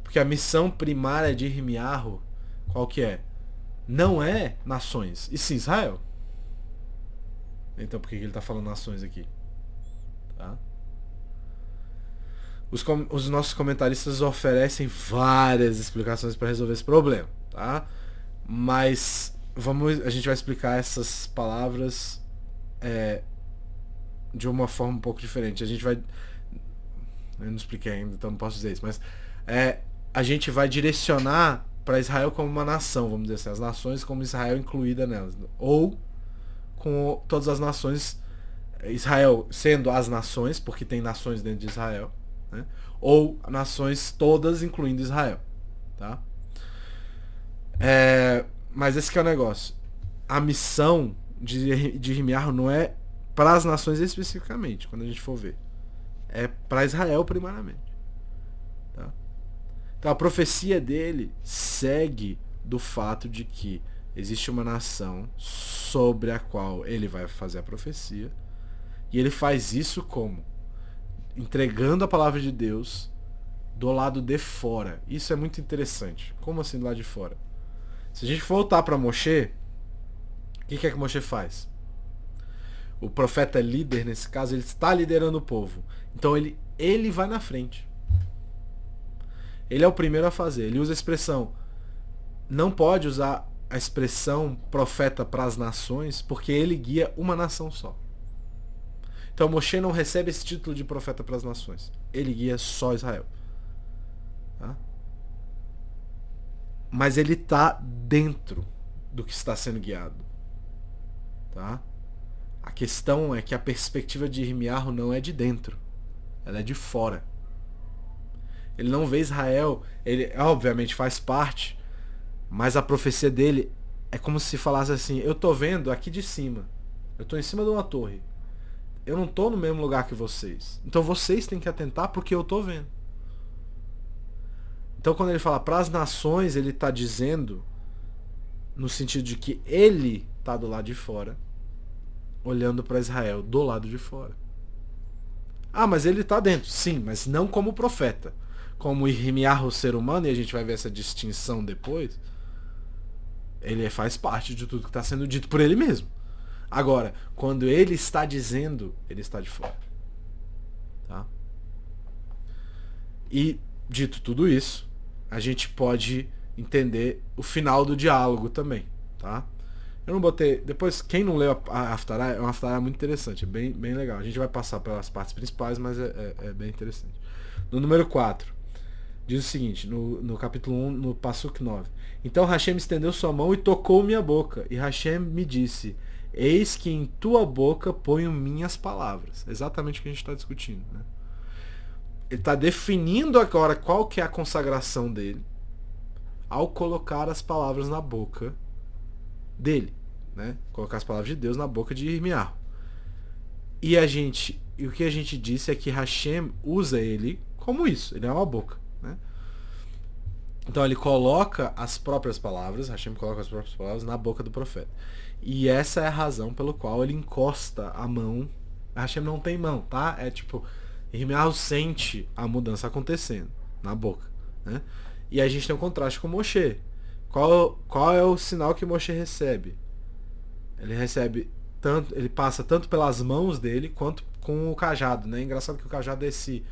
[SPEAKER 1] Porque a missão primária de Irmiarro, qual que é? Não é nações, e sim Israel. Então por que ele está falando nações aqui? Tá? Os nossos comentaristas oferecem várias explicações para resolver esse problema, tá? Mas a gente vai explicar essas palavras de uma forma um pouco diferente. A gente vai Eu não expliquei ainda, então não posso dizer isso. Mas a gente vai direcionar para Israel como uma nação, vamos dizer assim. As nações como Israel incluída nelas. Ou com todas as nações, Israel sendo as nações, porque tem nações dentro de Israel, né? Ou nações todas incluindo Israel, tá? Mas esse que é o negócio. A missão de Irmiarro não é para as nações especificamente, quando a gente for ver. É para Israel primariamente. Tá? Então a profecia dele segue do fato de que existe uma nação sobre a qual ele vai fazer a profecia. E ele faz isso como? Entregando a palavra de Deus do lado de fora. Isso é muito interessante. Como assim do lado de fora? Se a gente voltar para Moshe, o que é que Moshe faz? O profeta líder, nesse caso, ele está liderando o povo. Então ele vai na frente. Ele é o primeiro a fazer. Ele usa a expressão. Não pode usar a expressão profeta para as nações, porque ele guia uma nação só. Então Moshe não recebe esse título de profeta para as nações. Ele guia só Israel. Tá? Mas ele está dentro do que está sendo guiado. Tá? A questão é que a perspectiva de Irmiarro não é de dentro. Ela é de fora. Ele não vê Israel. Ele obviamente faz parte. Mas a profecia dele é como se falasse assim: eu tô vendo aqui de cima. Eu tô em cima de uma torre. Eu não tô no mesmo lugar que vocês. Então vocês têm que atentar porque eu tô vendo. Então quando ele fala para as nações, ele está dizendo no sentido de que ele está do lado de fora, olhando para Israel do lado de fora. Ah, mas ele está dentro. Sim, mas não como profeta. Como Irmiarro, ser humano, e a gente vai ver essa distinção depois, ele faz parte de tudo que está sendo dito por ele mesmo. Agora, quando ele está dizendo, ele está de fora. Tá? E, dito tudo isso, a gente pode entender o final do diálogo também, tá? Eu não botei... Depois, quem não leu a Haftará, é uma Haftará muito interessante, é bem, bem legal. A gente vai passar pelas partes principais, mas é bem interessante. No número 4, diz o seguinte, no capítulo 1, no Passuk 9. Então Hashem estendeu sua mão e tocou minha boca, e Hashem me disse: eis que em tua boca ponho minhas palavras. Exatamente o que a gente está discutindo, né? Ele está definindo agora qual que é a consagração dele ao colocar as palavras na boca dele, né? Colocar as palavras de Deus na boca de Irmiarro. E o que a gente disse é que Hashem usa ele como isso, ele é uma boca, né? Então ele coloca as próprias palavras, Hashem coloca as próprias palavras na boca do profeta. E essa é a razão pelo qual ele encosta a mão. Hashem não tem mão, tá? É tipo, Irmiarro sente a mudança acontecendo na boca, né? E a gente tem um contraste com Moshe. Qual é o sinal que Moshe recebe? Ele recebe tanto, ele passa tanto pelas mãos dele quanto com o cajado, né? Engraçado que o cajado é esse,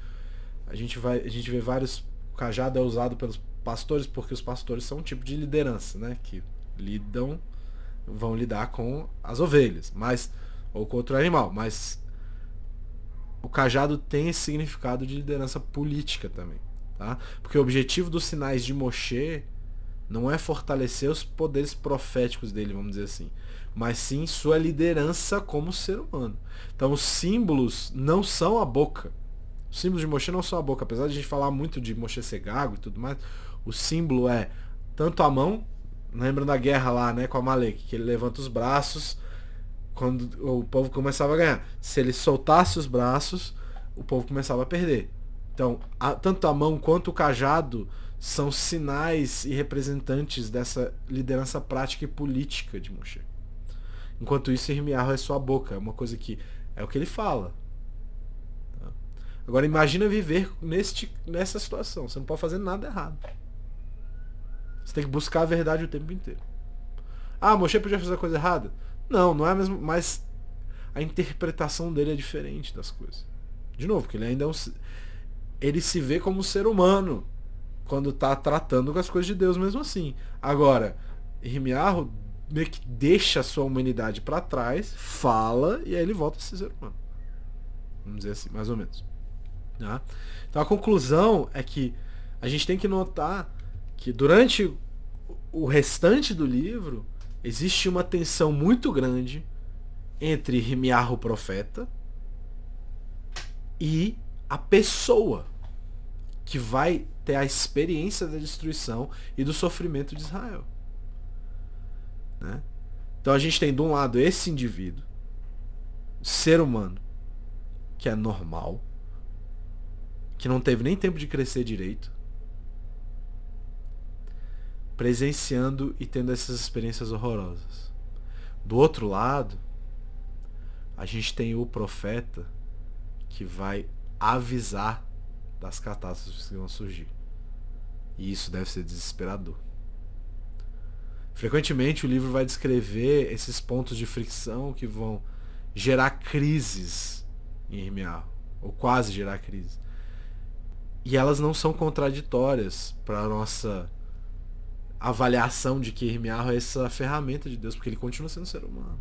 [SPEAKER 1] a gente vê vários, o cajado é usado pelos pastores porque os pastores são um tipo de liderança, né? Que vão lidar com as ovelhas, ou com outro animal, mas o cajado tem esse significado de liderança política também, tá? Porque o objetivo dos sinais de Moshe não é fortalecer os poderes proféticos dele, vamos dizer assim, mas sim sua liderança como ser humano. Então os símbolos não são a boca. Os símbolos de Moshe não são a boca, apesar de a gente falar muito de Moshe ser gago e tudo mais, o símbolo é tanto a mão, lembra da guerra lá, né, com Amaleque, que ele levanta os braços quando o povo começava a ganhar. Se ele soltasse os braços, o povo começava a perder. Então, tanto a mão quanto o cajado são sinais e representantes dessa liderança prática e política de Moshe. Enquanto isso, Irmiarro é sua boca, é uma coisa que é o que ele fala. Tá? Agora imagina viver nessa situação, você não pode fazer nada errado. Você tem que buscar a verdade o tempo inteiro. Ah, Moshe podia fazer coisa errada? Não é mesmo, mas a interpretação dele é diferente das coisas. De novo, porque ele ainda ele se vê como um ser humano quando está tratando com as coisas de Deus mesmo assim. Agora, Irmiarro meio que deixa a sua humanidade para trás, fala, e aí ele volta a ser humano. Vamos dizer assim, mais ou menos. Tá? Então a conclusão é que a gente tem que notar que durante o restante do livro existe uma tensão muito grande entre Irmiarro o profeta e a pessoa que vai ter a experiência da destruição e do sofrimento de Israel. Né? Então a gente tem de um lado esse indivíduo, ser humano, que é normal, que não teve nem tempo de crescer direito, presenciando e tendo essas experiências horrorosas. Do outro lado, a gente tem o profeta que vai avisar das catástrofes que vão surgir. E isso deve ser desesperador. Frequentemente o livro vai descrever esses pontos de fricção que vão gerar crises em Irmiarro, ou quase gerar crises. E elas não são contraditórias para a nossa avaliação de que Irmiarro é essa ferramenta de Deus, porque ele continua sendo ser humano.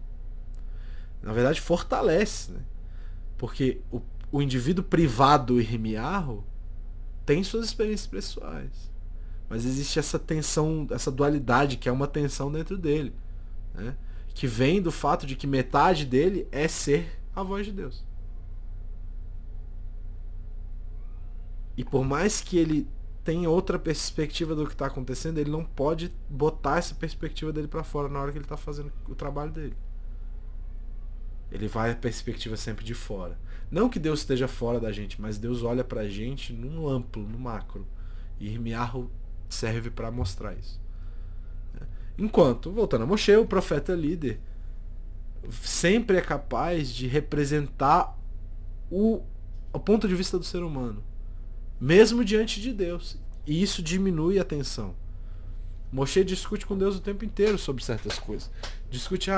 [SPEAKER 1] Na verdade, fortalece, né? Porque o indivíduo privado Irmiarro tem suas experiências pessoais. Mas existe essa tensão, essa dualidade, que é uma tensão dentro dele. Né? Que vem do fato de que metade dele é ser a voz de Deus. E por mais que ele tenha outra perspectiva do que está acontecendo, ele não pode botar essa perspectiva dele para fora na hora que ele está fazendo o trabalho dele. Ele vai a perspectiva sempre de fora. Não que Deus esteja fora da gente, mas Deus olha pra gente num amplo, no macro. E Irmiarro serve para mostrar isso. Enquanto, voltando a Moshe, o profeta líder sempre é capaz de representar o ponto de vista do ser humano, mesmo diante de Deus. E isso diminui a tensão. Moshe discute com Deus o tempo inteiro sobre certas coisas. Discute,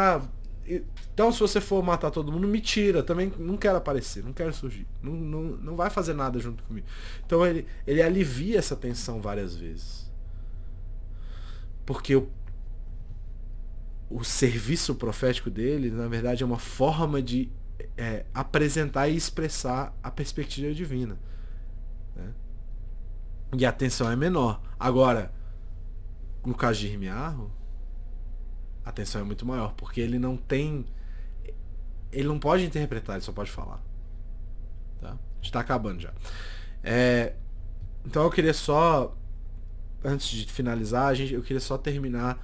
[SPEAKER 1] então se você for matar todo mundo, me tira. Também não quero aparecer, não quero surgir. Não vai fazer nada junto comigo. Então ele alivia essa tensão várias vezes. Porque o serviço profético dele, na verdade, é uma forma de apresentar e expressar a perspectiva divina. Né? E a tensão é menor. Agora, no caso de Irmiarro, a tensão é muito maior, porque ele não pode interpretar, ele só pode falar. Tá? A gente tá acabando já. Então eu queria só, antes de finalizar, eu queria só terminar,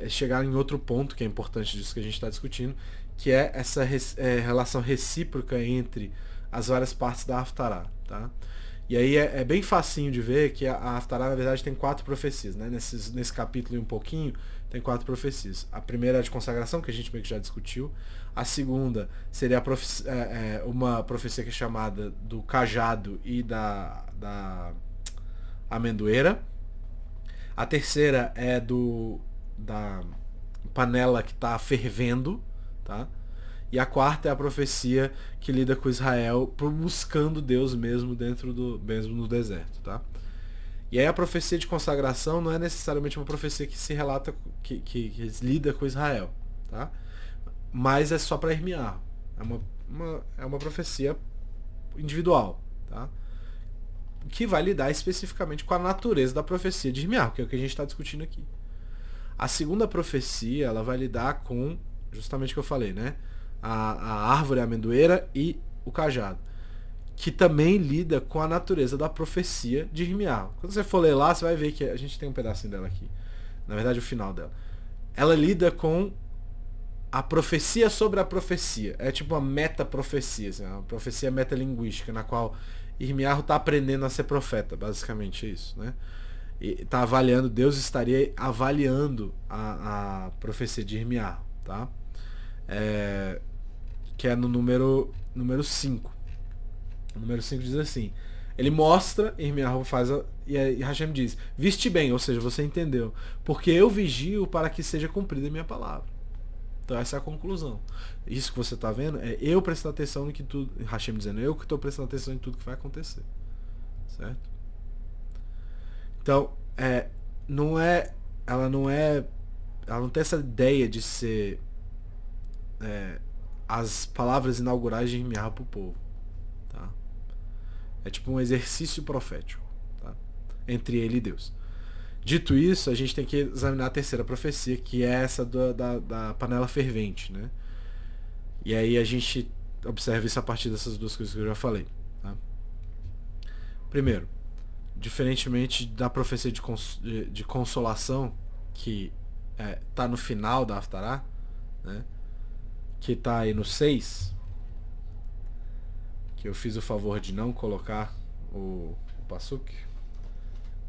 [SPEAKER 1] chegar em outro ponto que é importante disso que a gente está discutindo, que é essa relação recíproca entre as várias partes da Haftarah. Tá? E aí é bem facinho de ver que a Haftarah, na verdade, tem 4 profecias. Né? Nesse capítulo e um pouquinho, tem 4 profecias. A primeira é a de consagração, que a gente meio que já discutiu. A segunda seria uma profecia que é chamada do cajado e da amendoeira. A terceira é da panela que está fervendo. Tá? E a quarta é a profecia que lida com Israel buscando Deus mesmo mesmo no deserto. Tá? E aí a profecia de consagração não é necessariamente uma profecia que se relata, que lida com Israel. Tá? Mas é só para Irmiarro. É uma profecia individual. Tá? Que vai lidar especificamente com a natureza da profecia de Irmiarro, que é o que a gente está discutindo aqui. A segunda profecia, ela vai lidar com justamente o que eu falei, né? A árvore, a amendoeira e o cajado, que também lida com a natureza da profecia de Irmiarro. Quando você for ler lá, você vai ver que a gente tem um pedacinho dela aqui. Na verdade, o final dela. Ela lida com a profecia sobre a profecia. É tipo uma meta-profecia, assim, uma profecia metalinguística, na qual Irmiarro está aprendendo a ser profeta, basicamente é isso, né? E está avaliando, Deus estaria avaliando a profecia de Irmiarro, tá? Que é no número 5. O número 5 diz assim: ele mostra, Irmiarro faz, e Hashem diz: viste bem, ou seja, você entendeu, porque eu vigio para que seja cumprida a minha palavra. Então essa é a conclusão. Isso que você está vendo é eu prestando atenção no que tudo, Hashem dizendo, eu que estou prestando atenção em tudo que vai acontecer. Certo? Então, ela não tem essa ideia de ser as palavras inaugurais de Irmiarro para o povo. Tá? É tipo um exercício profético, tá? Entre ele e Deus. Dito isso, a gente tem que examinar a terceira profecia, que é essa da panela fervente, né? E aí a gente observa isso a partir dessas duas coisas que eu já falei. Tá? Primeiro, diferentemente da profecia de consolação, que tá no final da Haftará, né? Que tá aí no 6, que eu fiz o favor de não colocar o Pasuk.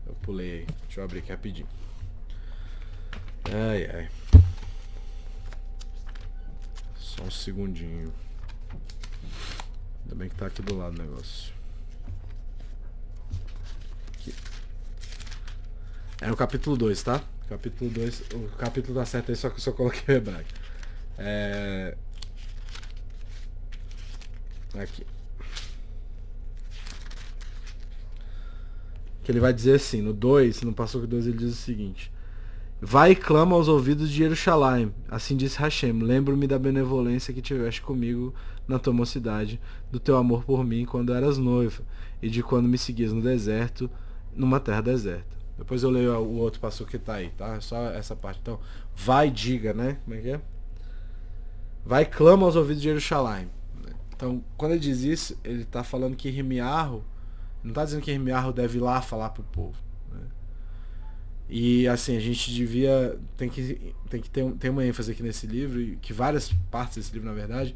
[SPEAKER 1] Eu pulei aí. Deixa eu abrir aqui rapidinho. Ai, ai. Só um segundinho. Ainda bem que tá aqui do lado o negócio. Aqui. É no capítulo 2, tá? Capítulo 2. O capítulo tá certo aí, só que eu só coloquei o hebraico. Aqui. Que ele vai dizer assim, no 2, no Passuco 2, ele diz o seguinte: vai e clama aos ouvidos de Jerusalém, assim disse Hashem, lembro-me da benevolência que tiveste comigo na tua mocidade, do teu amor por mim quando eras noiva, e de quando me seguias no deserto, numa terra deserta. Depois eu leio o outro Passuco que tá aí, tá? Só essa parte. Então, vai, diga, né? Como é que é? Vai e clama aos ouvidos de Jerusalém. Então, quando ele diz isso, ele está falando que Irmiarro, não está dizendo que Irmiarro deve ir lá falar para o povo. Né? E assim, a gente tem que ter uma ênfase aqui nesse livro, e que várias partes desse livro, na verdade,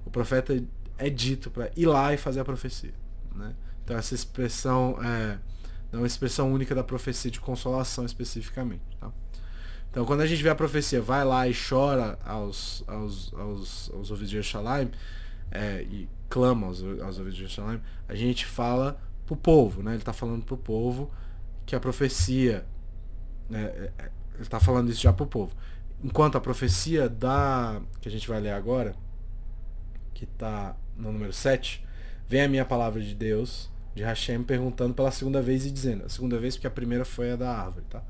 [SPEAKER 1] o profeta é dito para ir lá e fazer a profecia. Né? Então essa expressão não é uma expressão única da profecia de consolação especificamente. Tá? Então quando a gente vê a profecia, vai lá e chora aos ouvidos de Jerusalém, e clama aos ouvidos de Jerusalém, a gente fala pro povo, né? Ele está falando pro povo que a profecia, ele está falando isso já pro povo. Enquanto a profecia que a gente vai ler agora, que está no número 7, vem a minha palavra de Deus, de Hashem, perguntando pela segunda vez e dizendo, a segunda vez porque a primeira foi a da árvore, tá?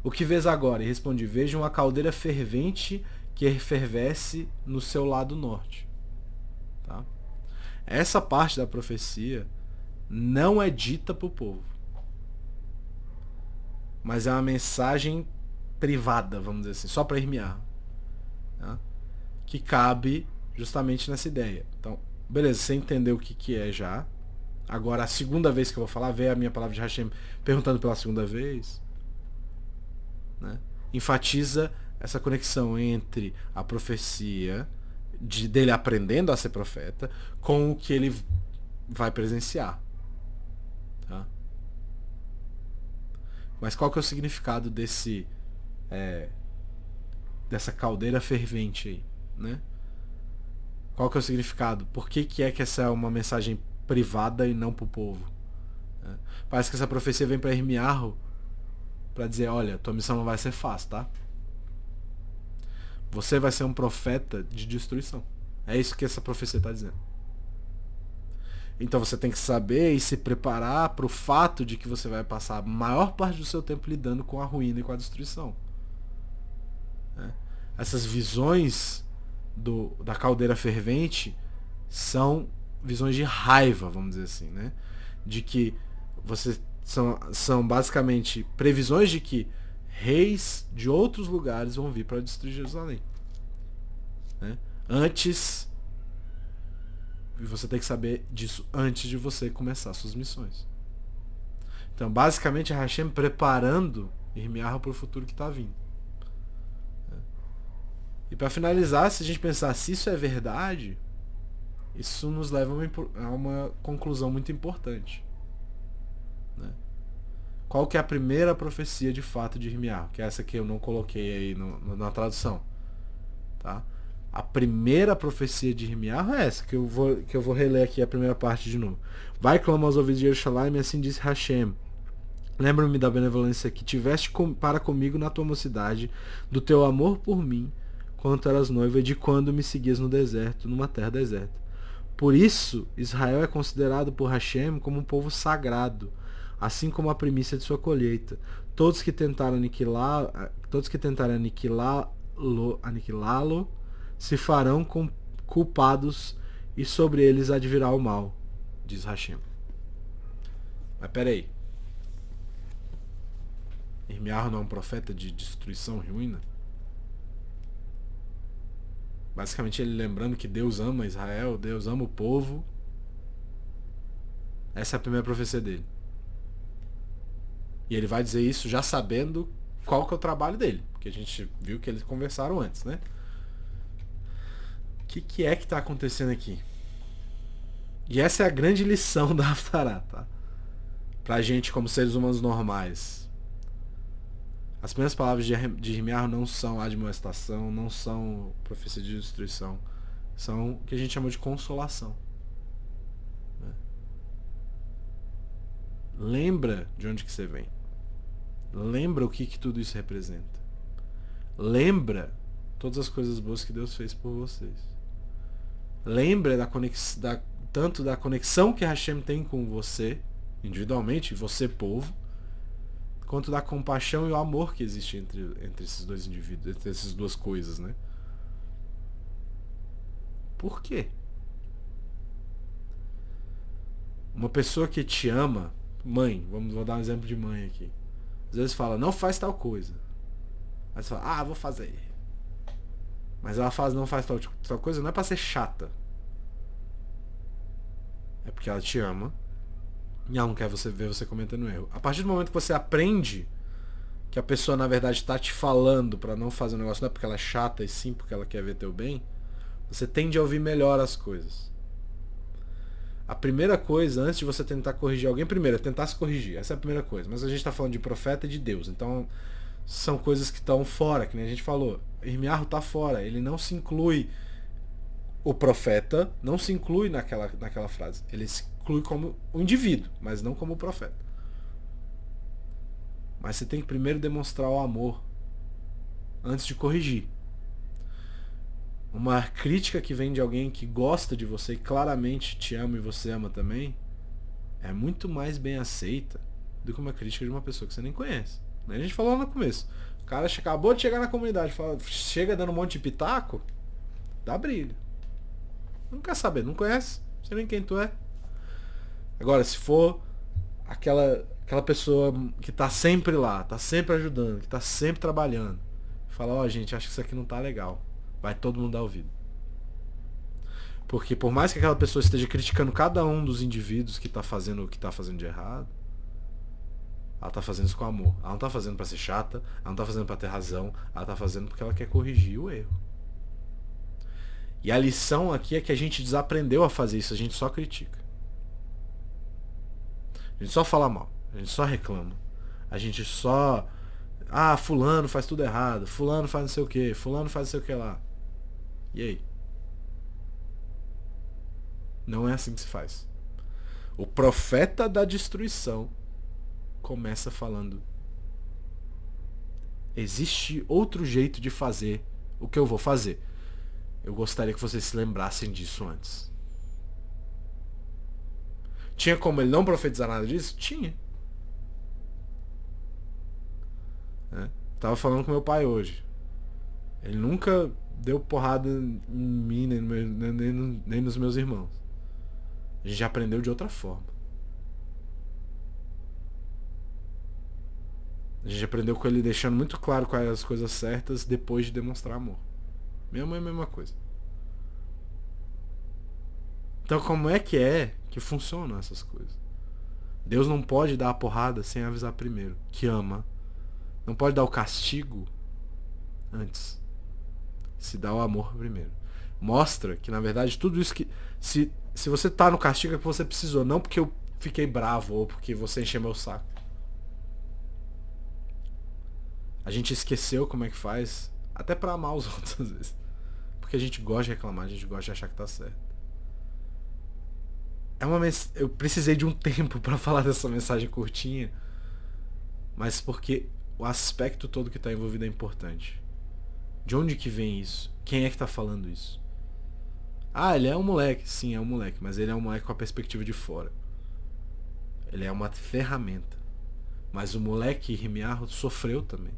[SPEAKER 1] O que vês agora? E respondi, vejo uma caldeira fervente que efervesce no seu lado norte. Tá? Essa parte da profecia não é dita para o povo, mas é uma mensagem privada, vamos dizer assim, só para Irmiarro, tá? Que cabe justamente nessa ideia. Então, beleza, você entendeu o que é já. Agora, a segunda vez que eu vou falar, vê a minha palavra de Hashem perguntando pela segunda vez, né? Enfatiza essa conexão entre a profecia dele aprendendo a ser profeta com o que ele vai presenciar. Tá? Mas qual que é o significado dessa caldeira fervente aí, né? Qual que é o significado? Por que que essa é uma mensagem privada e não pro povo? Parece que essa profecia vem para Irmiarro para dizer, olha, tua missão não vai ser fácil, tá? Você vai ser um profeta de destruição. É isso que essa profecia está dizendo. Então você tem que saber e se preparar para o fato de que você vai passar a maior parte do seu tempo lidando com a ruína e com a destruição. Essas visões da caldeira fervente são visões de raiva, vamos dizer assim, né? De que são basicamente previsões de que reis de outros lugares vão vir para destruir Jerusalém. Né? Antes, e você tem que saber disso antes de você começar suas missões. Então, basicamente, a Hashem preparando Irmiarro para o futuro que está vindo. E para finalizar, se a gente pensar se isso é verdade, isso nos leva a uma conclusão muito importante. Né? Qual que é a primeira profecia de fato de Irmiarro? Que é essa que eu não coloquei aí na tradução. Tá? A primeira profecia de Irmiarro é essa, que eu vou reler aqui a primeira parte de novo. Vai, clama aos ouvidos de Jerusalém, e assim disse Hashem. Lembra-me da benevolência que tiveste para comigo na tua mocidade, do teu amor por mim, quando eras noiva, e de quando me seguias no deserto, numa terra deserta. Por isso, Israel é considerado por Hashem como um povo sagrado, assim como a primícia de sua colheita. Todos que tentarem aniquilá-lo se farão culpados, e sobre eles advirá o mal, diz Hashem. Mas peraí. Irmiarro não é um profeta de destruição e ruína? Basicamente ele lembrando que Deus ama Israel, Deus ama o povo. Essa é a primeira profecia dele. E ele vai dizer isso já sabendo qual que é o trabalho dele. Porque a gente viu que eles conversaram antes, né? O que é que está acontecendo aqui? E essa é a grande lição da Haftará, tá? Pra gente como seres humanos normais. As primeiras palavras de Irmiarro não são admoestação, não são profecia de destruição. São o que a gente chama de consolação. Né? Lembra de onde que você vem. Lembra o que tudo isso representa. Lembra todas as coisas boas que Deus fez por vocês. Lembra tanto da conexão que Hashem tem com você, individualmente, você povo, quanto da compaixão e o amor que existe entre esses dois indivíduos, entre essas duas coisas, né? Por quê? Uma pessoa que te ama, mãe, vou dar um exemplo de mãe aqui. Às vezes fala, não faz tal coisa. Aí você fala, vou fazer. Mas ela não faz tal coisa, não é pra ser chata. É porque ela te ama e ela não quer ver você cometendo erro. A partir do momento que você aprende que a pessoa na verdade está te falando para não fazer um negócio, não é porque ela é chata e sim porque ela quer ver teu bem, você tende a ouvir melhor as coisas. A primeira coisa, antes de você tentar corrigir alguém, primeiro é tentar se corrigir. Essa é a primeira coisa. Mas a gente está falando de profeta e de Deus. Então são coisas que estão fora, que nem a gente falou. Irmiarro está fora. Ele não se inclui. O profeta não se inclui naquela frase. Ele se inclui como o indivíduo, mas não como o profeta. Mas você tem que primeiro demonstrar o amor antes de corrigir. Uma crítica que vem de alguém que gosta de você e claramente te ama e você ama também é muito mais bem aceita do que uma crítica de uma pessoa que você nem conhece. A gente falou no começo. O cara acabou de chegar na comunidade, chega dando um monte de pitaco, dá brilho. Não quer saber, não conhece, não sei nem quem tu é. Agora, se for aquela pessoa que tá sempre lá, tá sempre ajudando, que tá sempre trabalhando, fala, gente, acho que isso aqui não tá legal. Vai todo mundo dar ouvido. Porque por mais que aquela pessoa esteja criticando cada um dos indivíduos que tá fazendo o que tá fazendo de errado, ela tá fazendo isso com amor. Ela não tá fazendo pra ser chata, ela não tá fazendo pra ter razão, ela tá fazendo porque ela quer corrigir o erro. E a lição aqui é que a gente desaprendeu a fazer isso, a gente só critica. A gente só fala mal, a gente só reclama. A gente só... fulano faz tudo errado, fulano faz não sei o que, fulano faz não sei o que lá. E aí? Não é assim que se faz. O profeta da destruição começa falando: existe outro jeito de fazer o que eu vou fazer. Eu gostaria que vocês se lembrassem disso antes. Tinha como ele não profetizar nada disso? Tinha. Tava falando com meu pai hoje. Ele nunca deu porrada em mim, nem nos meus irmãos. A gente já aprendeu de outra forma. A gente aprendeu com ele deixando muito claro quais eram as coisas certas depois de demonstrar amor. Minha mãe é a mesma coisa. Então como é que funcionam essas coisas? Deus não pode dar a porrada sem avisar primeiro que ama. Não pode dar o castigo antes. Se dá o amor primeiro. Mostra que na verdade tudo isso que... Se você tá no castigo é porque você precisou, não porque eu fiquei bravo ou porque você encheu meu saco. A gente esqueceu como é que faz, até pra amar os outros às vezes. Porque a gente gosta de reclamar, a gente gosta de achar que tá certo. Eu precisei de um tempo pra falar dessa mensagem curtinha, mas porque o aspecto todo que tá envolvido é importante. De onde que vem isso? Quem é que tá falando isso? Ele é um moleque. Sim, é um moleque, mas ele é um moleque com a perspectiva de fora. Ele é uma ferramenta. Mas o moleque Irmiarro sofreu também.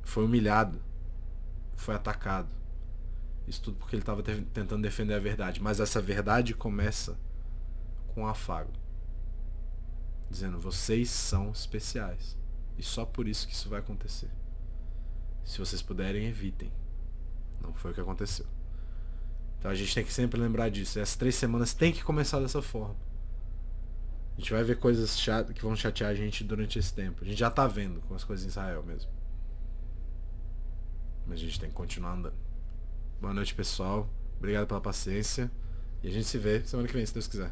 [SPEAKER 1] Foi humilhado. Foi atacado. Isso tudo porque ele estava tentando defender a verdade. Mas essa verdade começa com afago. dizendo: vocês são especiais. E só por isso que isso vai acontecer. Se vocês puderem, evitem. Não foi o que aconteceu. Então a gente tem que sempre lembrar disso. Essas 3 semanas tem que começar dessa forma. A gente vai ver coisas que vão chatear a gente durante esse tempo. A gente já tá vendo com as coisas em Israel mesmo. Mas a gente tem que continuar andando. Boa noite, pessoal. Obrigado pela paciência. E a gente se vê semana que vem, se Deus quiser.